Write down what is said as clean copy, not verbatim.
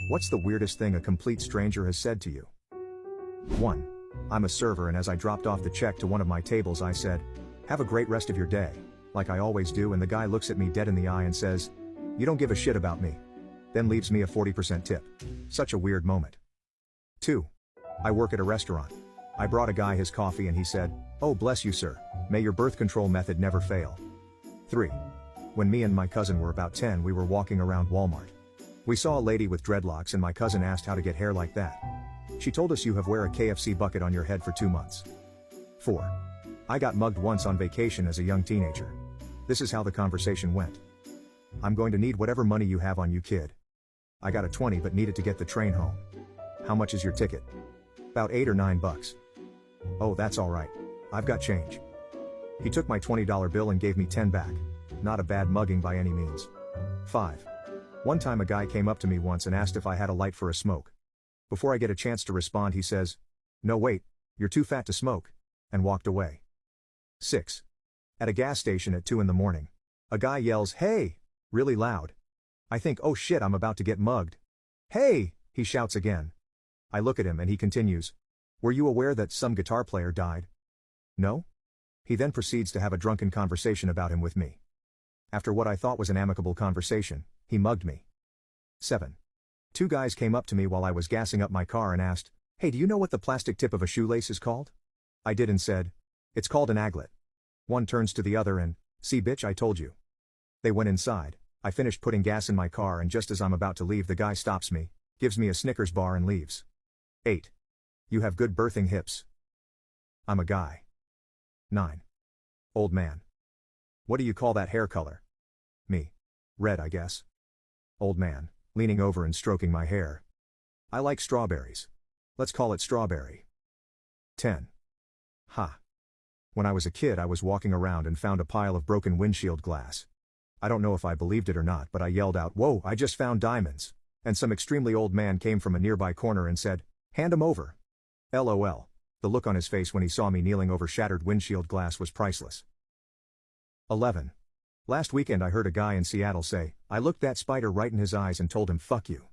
What's the weirdest thing a complete stranger has said to you? 1. I'm a server and as I dropped off the check to one of my tables I said, "Have a great rest of your day," like I always do, and the guy looks at me dead in the eye and says, "You don't give a shit about me." Then leaves me a 40% tip. Such a weird moment. 2. I work at a restaurant. I brought a guy his coffee and he said, "Oh bless you sir, may your birth control method never fail." 3. When me and my cousin were about 10 we were walking around Walmart. We saw a lady with dreadlocks and my cousin asked how to get hair like that. She told us you have wear a KFC bucket on your head for 2 months. 4. I got mugged once on vacation as a young teenager. This is how the conversation went. "I'm going to need whatever money you have on you kid. I got a 20 but needed to get the train home. How much is your ticket?" "About $8 or $9. "Oh that's alright. I've got change." He took my $20 bill and gave me 10 back. Not a bad mugging by any means. 5. One time a guy came up to me once and asked if I had a light for a smoke. Before I get a chance to respond he says, "No wait, you're too fat to smoke," and walked away. 6. At a gas station at 2 in the morning. A guy yells, "Hey!" really loud. I think, oh shit, I'm about to get mugged. "Hey!" he shouts again. I look at him and he continues, "Were you aware that some guitar player died?" "No?" He then proceeds to have a drunken conversation about him with me. After what I thought was an amicable conversation, he mugged me. 7. 2 guys came up to me while I was gassing up my car and asked, "Hey, do you know what the plastic tip of a shoelace is called?" I did and said, "It's called an aglet." One turns to the other and, "See bitch, I told you." They went inside. I finished putting gas in my car and just as I'm about to leave the guy stops me, gives me a Snickers bar and leaves. 8. You have good birthing hips. I'm a guy. 9. Old man. What do you call that hair color? Me. Red I guess. Old man, leaning over and stroking my hair. I like strawberries. Let's call it strawberry. 10. Ha. When I was a kid I was walking around and found a pile of broken windshield glass. I don't know if I believed it or not but I yelled out, "Whoa, I just found diamonds," and some extremely old man came from a nearby corner and said, "Hand 'em over." LOL. The look on his face when he saw me kneeling over shattered windshield glass was priceless. 11. Last weekend I heard a guy in Seattle say, "I looked that spider right in his eyes and told him fuck you."